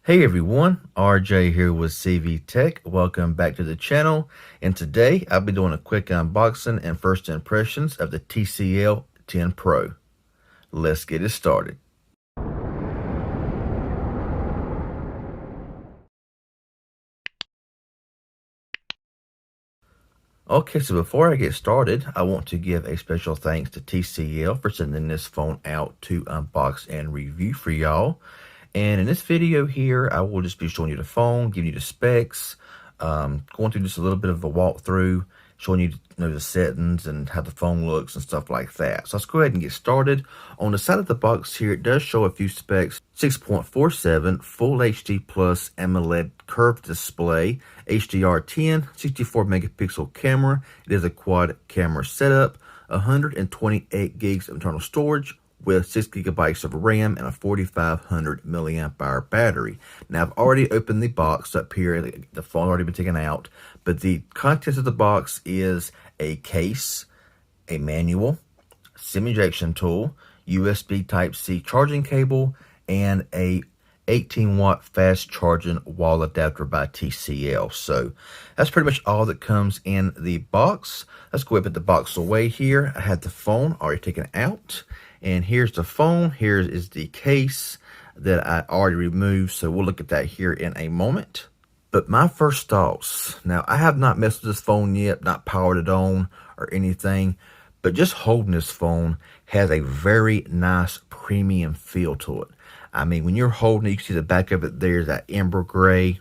Hey everyone, RJ here with CV Tech. Welcome back to the channel. And today I'll be doing a quick unboxing and first impressions of the TCL 10 Pro. Let's get it started. Okay, so before I get started, I want to give a special thanks to TCL for sending this phone out to unbox and review for y'all. And in this video here, I will just be showing you the phone, giving you the specs, going through just a little bit of a walkthrough, showing you, the settings and how the phone looks and stuff like that. So let's go ahead and get started. On the side of the box here, it does show a few specs. 6.47 Full HD Plus AMOLED curved display, HDR10, 64 megapixel camera. It is a quad camera setup, 128 gigs of internal storage, with 6 gigabytes of RAM and a 4500 milliamp hour battery. Now, I've already opened the box up here. The phone's already been taken out, but the contents of the box is a case, a manual, SIM ejection tool, USB Type-C charging cable, and a 18-watt fast charging wall adapter by TCL. So that's pretty much all that comes in the box. Let's go ahead and put the box away here. I had the phone already taken out. And here's the phone. Here is the case that I already removed. So we'll look at that here in a moment. But my first thoughts. Now, I have not messed with this phone yet, not powered it on or anything. But just holding this phone has a very nice premium feel to it. I mean, when you're holding it, you can see the back of it. There's that amber gray.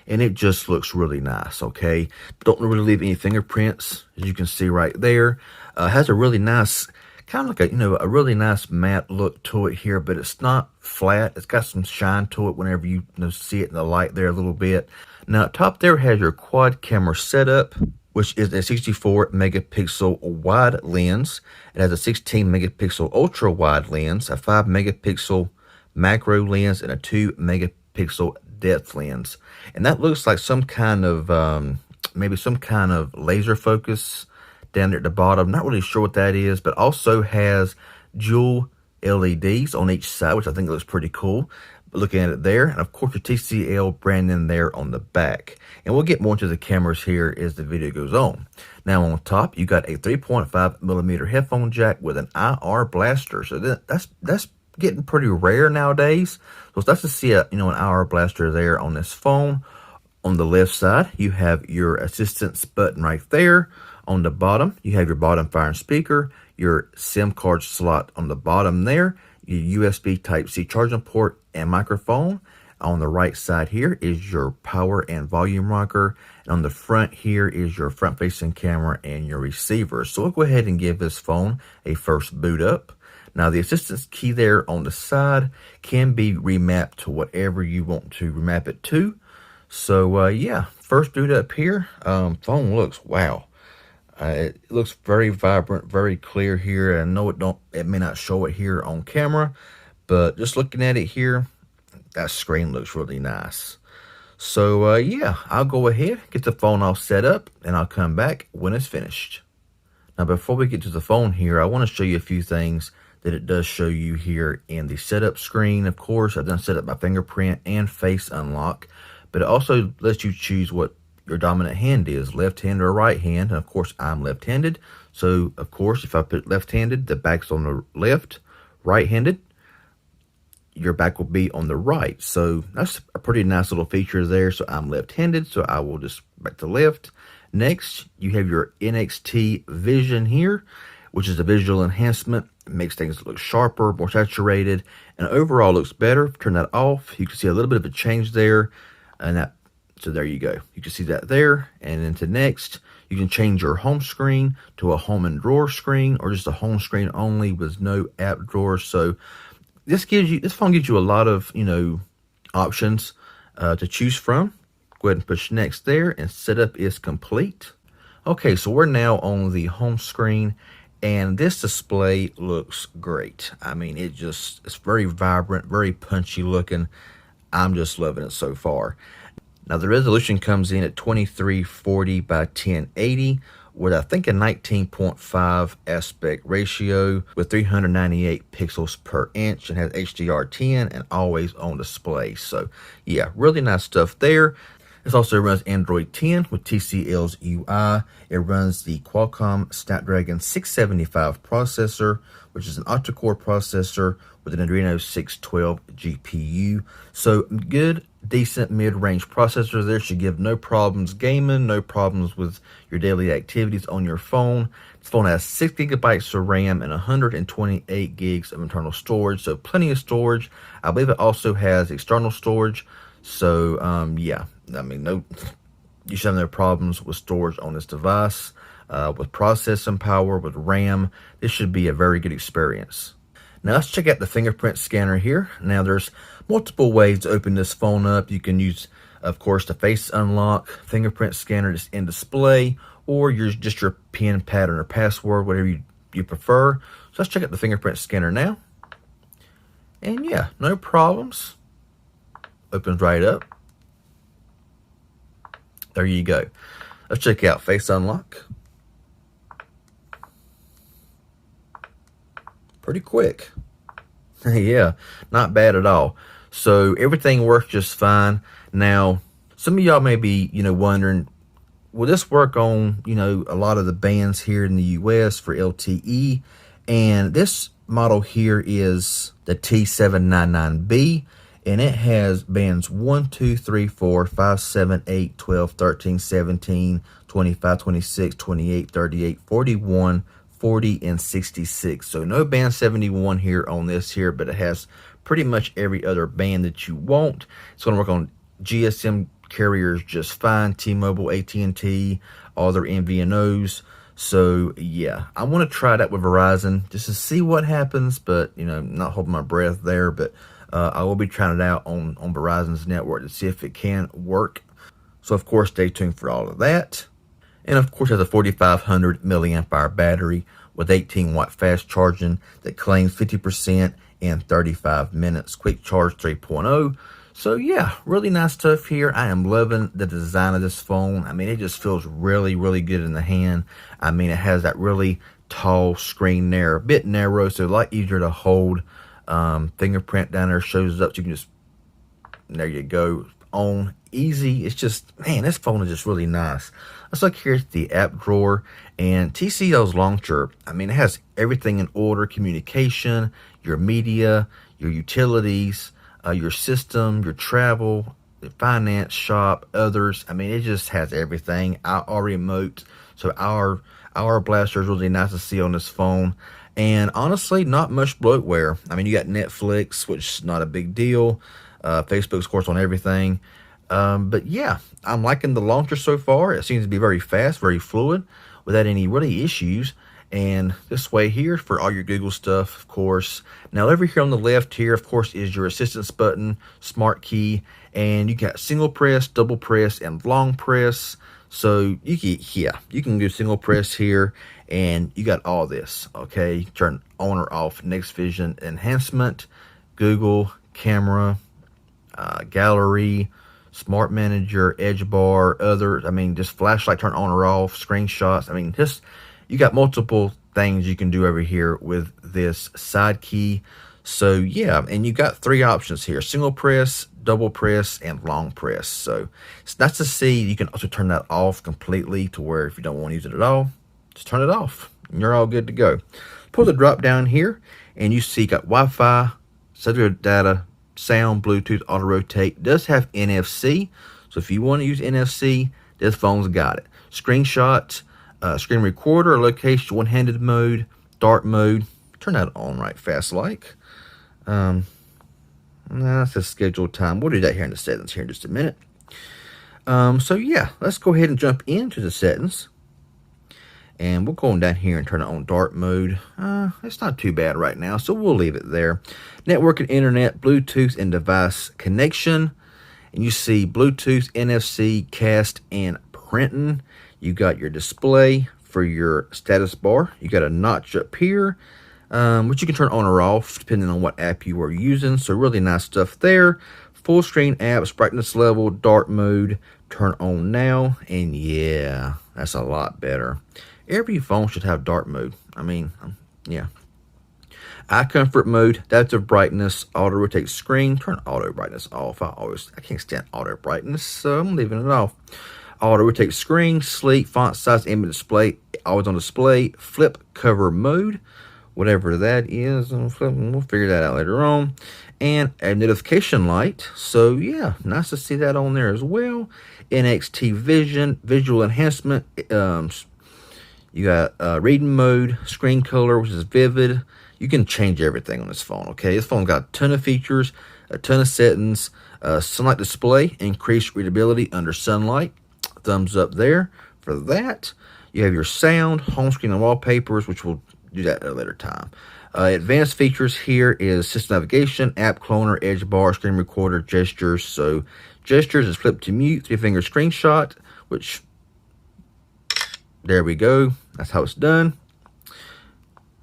And it just looks really nice, okay? Don't really leave any fingerprints, as you can see right there. Has a really nice, kind of like a really nice matte look to it here, but it's not flat. It's got some shine to it whenever you see it in the light there a little bit. Now, up top there has your quad camera setup, which is a 64 megapixel wide lens. It has a 16 megapixel ultra wide lens, a 5 megapixel macro lens, and a 2 megapixel depth lens. And that looks like some kind of, maybe some kind of laser focus down there at the bottom. Not really sure what that is, but also has dual LEDs on each side, which I think looks pretty cool. But looking at it there, and of course your TCL branding there on the back. And we'll get more into the cameras here as the video goes on. Now on top, you got a 3.5 millimeter headphone jack with an IR blaster. So that's getting pretty rare nowadays. So it's nice to see an IR blaster there on this phone. On the left side, you have your assistance button right there. On the bottom, you have your bottom firing speaker, your SIM card slot on the bottom there, your USB Type-C charging port and microphone. On the right side here is your power and volume rocker. And on the front here is your front-facing camera and your receiver. So we'll go ahead and give this phone a first boot up. Now, the assistance key there on the side can be remapped to whatever you want to remap it to. So, yeah, first boot up here. Phone looks, wow. It looks very vibrant, very clear here. I know it may not show it here on camera, but just looking at it here, that screen looks really nice. So, yeah, I'll go ahead, get the phone all set up, and I'll come back when it's finished. Now, before we get to the phone here, I want to show you a few things that it does show you here in the setup screen. Of course, I've done set up by fingerprint and face unlock, but it also lets you choose what your dominant hand is, left hand or right hand. And of course, I'm left-handed. So, of course, if I put left-handed, the back's on the left. Right-handed, your back will be on the right. So that's a pretty nice little feature there. So I'm left-handed, so I will just back to left. Next, you have your NXT Vision here, which is a visual enhancement. It makes things look sharper, more saturated, and overall looks better. Turn that off. You can see a little bit of a change there. So there you go. You can see that there. And then to next, you can change your home screen to a home and drawer screen, or just a home screen only with no app drawer. So this phone gives you a lot of, options to choose from. Go ahead and push next there, and setup is complete. Okay, so we're now on the home screen, and this display looks great. I mean, it's very vibrant, very punchy looking. I'm just loving it so far. Now, the resolution comes in at 2340 by 1080 with I think a 19.5 aspect ratio with 398 pixels per inch, and has HDR10 and always on display. So yeah, really nice stuff there. This also runs Android 10 with TCL's UI. It runs the Qualcomm Snapdragon 675 processor, which is an octa-core processor with an Adreno 612 GPU. So good, decent mid-range processor there. Should give no problems gaming, no problems with your daily activities on your phone. This phone has 6 gigabytes of RAM and 128 gigs of internal storage, so plenty of storage. I believe it also has external storage. So yeah, I mean, you should have no problems with storage on this device. With processing power, with RAM, this should be a very good experience. Now let's check out the fingerprint scanner here. Now there's multiple ways to open this phone up. You can use, of course, the face unlock, fingerprint scanner just in display, or just your PIN pattern or password, whatever you prefer. So let's check out the fingerprint scanner now. And yeah, no problems. Opens right up. There you go. Let's check out face unlock. Pretty quick. Yeah, not bad at all. So everything works just fine. Now, some of y'all may be, wondering, will this work on, a lot of the bands here in the US for LTE? And this model here is the T799B. And it has bands 1, 2, 3, 4, 5, 7, 8, 12, 13, 17, 25, 26, 28, 38, 41, 40, and 66. So no band 71 here on this here, but it has pretty much every other band that you want. It's going to work on GSM carriers just fine, T-Mobile, AT&T, all their MVNOs. So yeah, I want to try that with Verizon just to see what happens, but not holding my breath there, but I will be trying it out on Verizon's network to see if it can work. So of course, stay tuned for all of that. And of course, it has a 4,500 milliamp hour battery with 18 watt fast charging that claims 50% in 35 minutes. Quick Charge 3.0. So yeah, really nice stuff here. I am loving the design of this phone. I mean, it just feels really, really good in the hand. I mean, it has that really tall screen there, a bit narrow, so a lot easier to hold. Fingerprint down there shows up, so you can just, there you go, on easy. It's just, man, this phone is just really nice. Let's look here at the app drawer and TCL's launcher. I mean, it has everything in order: communication, your media, your utilities, your system, your travel, the finance, shop, others. I mean, it just has everything. Our remote, so our blaster is really nice to see on this phone. And honestly, not much bloatware. I mean, you got Netflix, which is not a big deal. Facebook's, of course, on everything. But yeah, I'm liking the launcher so far. It seems to be very fast, very fluid, without any really issues. And this way here for all your Google stuff, of course. Now, over here on the left here, of course, is your assistance button, smart key. And you got single press, double press, and long press. So you can do single press here, and you got all this. Okay, turn on or off Next Vision enhancement, Google, camera, gallery, smart manager, edge bar, others. I mean, just flashlight turn on or off, screenshots. I mean, just you got multiple things you can do over here with this side key. So yeah, and you got 3 options here: single press, double press, and long press. So it's nice to see. You can also turn that off completely, to where if you don't want to use it at all, just turn it off and you're all good to go. Pull the drop down here and you see you got Wi-Fi, cellular data, sound, Bluetooth, auto rotate. It does have NFC, so if you want to use NFC, this phone's got it. Screenshot, screen recorder, location, one-handed mode, dark mode. Turn that on right fast like. That's a scheduled time. We'll do that here in the settings here in just a minute. So yeah, let's go ahead and jump into the settings. And we'll go on down here and turn it on dark mode. It's not too bad right now, so we'll leave it there. Network and internet, Bluetooth and device connection. And you see Bluetooth, NFC, cast, and printing. You got your display for your status bar. You got a notch up here, which you can turn on or off depending on what app you are using. So really nice stuff there. Full screen apps, brightness level, dark mode, turn on now, and yeah, that's a lot better. Every phone should have dark mode. I mean, yeah. Eye comfort mode, adaptive brightness, auto rotate screen, turn auto brightness off. I can't stand auto brightness, so I'm leaving it off. Auto rotate screen, sleek, font size, image display, always on display, flip cover mode, whatever that is. We'll figure that out later on. And a notification light. So yeah, nice to see that on there as well. NXT vision, visual enhancement. You got reading mode, screen color, which is vivid. You can change everything on this phone, okay? This phone's got a ton of features, a ton of settings. Sunlight display, increased readability under sunlight. Thumbs up there for that. You have your sound, home screen, and wallpapers, which we'll do that at a later time. Advanced features here is system navigation, app cloner, edge bar, screen recorder, gestures. So gestures is flip to mute, 3-finger screenshot, which, there we go. That's how it's done.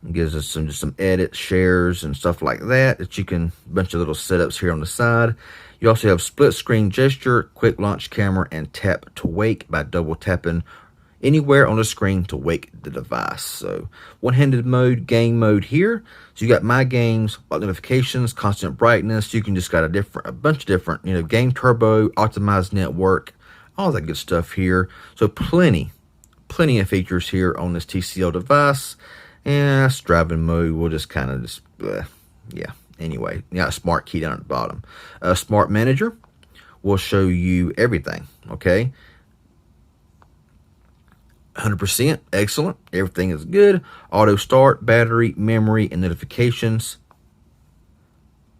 It gives us some edits, shares, and stuff like that you can, a bunch of little setups here on the side. You also have split screen gesture, quick launch camera, and tap to wake by double tapping anywhere on the screen to wake the device. So one-handed mode, game mode here. So you got my games, notifications, constant brightness. You can just got a bunch of different, game turbo, optimized network, all that good stuff here. So plenty of features here on this TCL device. And driving mode, we'll just kind of yeah. Anyway, you got a smart key down at the bottom. Smart manager will show you everything, okay? 100%, excellent. Everything is good. Auto start, battery, memory, and notifications.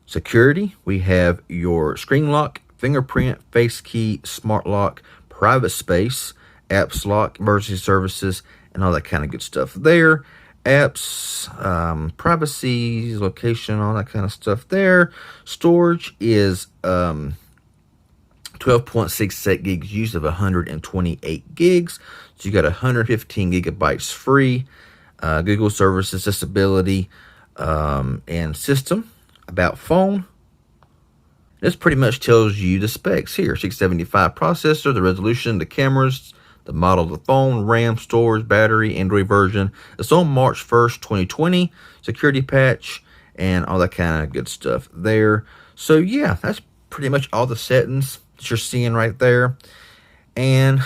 Security, we have your screen lock, fingerprint, face key, smart lock, private space, apps lock, emergency services, and all that kind of good stuff there. Apps, privacy, location, all that kind of stuff there. Storage is 12.68 gigs used of 128 gigs. So you got 115 gigabytes free. Google services, accessibility, and system. About phone. This pretty much tells you the specs here. 675 processor, the resolution, the cameras, the model of the phone, RAM, storage, battery, Android version. It's on March 1st, 2020. Security patch and all that kind of good stuff there. So yeah, that's pretty much all the settings that you're seeing right there. And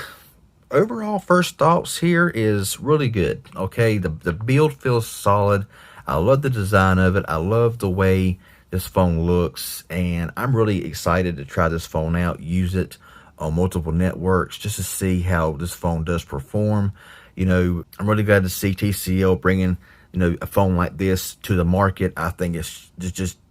overall first thoughts here is really good. Okay, the build feels solid. I love the design of it. I love the way this phone looks. And I'm really excited to try this phone out, use it on multiple networks just to see how this phone does perform. I'm really glad to see TCL bringing, a phone like this to the market. I think it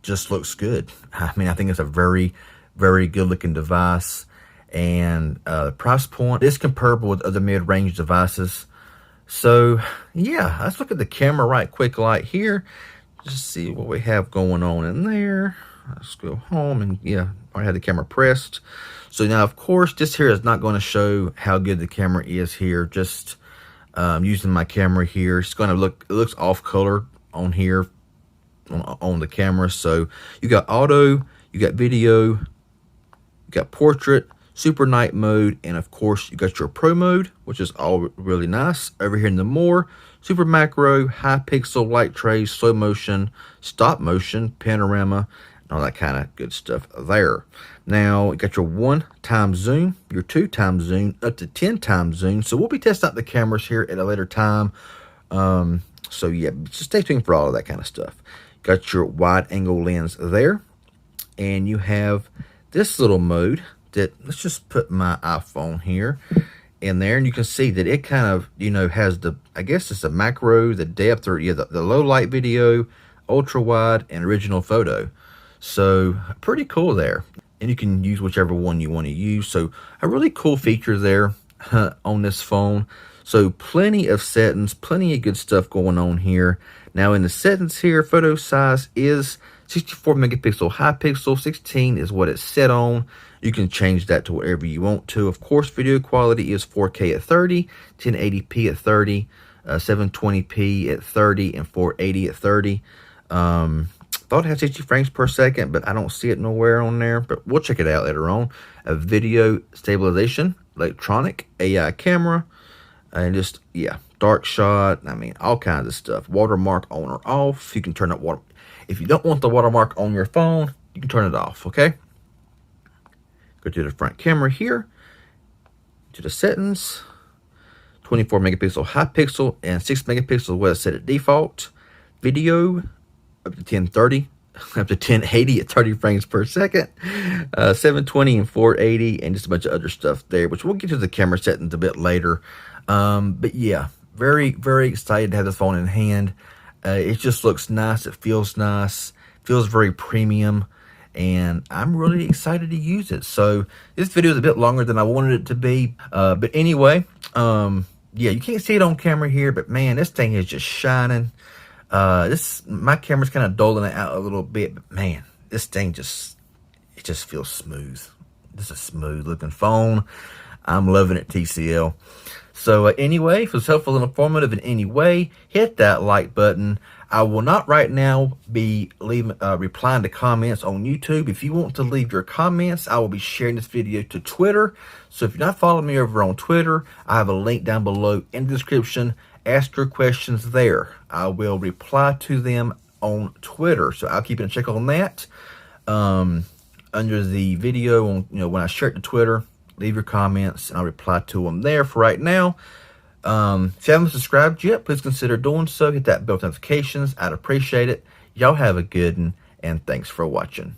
just looks good. I mean, I think it's a very, very good looking device, and the price point is comparable with other mid-range devices. So yeah, let's look at the camera right quick light here. Just see what we have going on in there. Let's go home, and yeah, I had the camera pressed. So now, of course, this here is not going to show how good the camera is here. Just using my camera here, it's going to look, it looks off color on here on the camera. So you got auto, you got video, you got portrait, super night mode, and of course you got your pro mode, which is all really nice. Over here in the more, super macro, high pixel, light trace, slow motion, stop motion, panorama, and all that kind of good stuff there. Now you got your 1x zoom, your 2x zoom, up to 10x zoom. So we'll be testing out the cameras here at a later time. So yeah, just stay tuned for all of that kind of stuff. Got your wide angle lens there, and you have this little mode that, let's just put my iPhone here in there, and you can see that it kind of, has the, I guess it's the macro, the depth, or yeah, the low light video, ultra wide, and original photo. So pretty cool there. And you can use whichever one you want to use. So a really cool feature there on this phone. So plenty of settings, plenty of good stuff going on here. Now in the settings here, photo size is 64 megapixel high pixel, 16 is what it's set on. You can change that to whatever you want to. Of course, video quality is 4K at 30, 1080p at 30, 720p at 30, and 480 at 30. thought it had 60 frames per second, but I don't see it nowhere on there. But we'll check it out later on. A video stabilization, electronic AI camera, and just, yeah, dark shot. I mean, all kinds of stuff. Watermark on or off. You can turn up water. If you don't want the watermark on your phone, you can turn it off, okay? Go to the front camera here, to the settings, 24 megapixel high pixel and 6 megapixel was set at default. Video up to 1030, up to 1080 at 30 frames per second, 720 and 480, and just a bunch of other stuff there, which we'll get to the camera settings a bit later. But yeah, very, very excited to have the phone in hand. It just looks nice. It feels nice. Feels very premium. And I'm really excited to use it. So this video is a bit longer than I wanted it to be. But anyway, yeah, you can't see it on camera here, but man, this thing is just shining. My camera's kind of dulling it out a little bit, but man, this thing it just feels smooth. This is a smooth looking phone. I'm loving it, TCL. So anyway, if it was helpful and informative in any way, hit that like button. I will not right now be replying to comments on YouTube. If you want to leave your comments, I will be sharing this video to Twitter. So if you're not following me over on Twitter, I have a link down below in the description. Ask your questions there. I will reply to them on Twitter. So I'll keep in check on that. Under the video, when I share it to Twitter, leave your comments and I'll reply to them there. For right now, if you haven't subscribed yet, please consider doing so. Hit that bell notifications. I'd appreciate it. Y'all have a good one, and thanks for watching.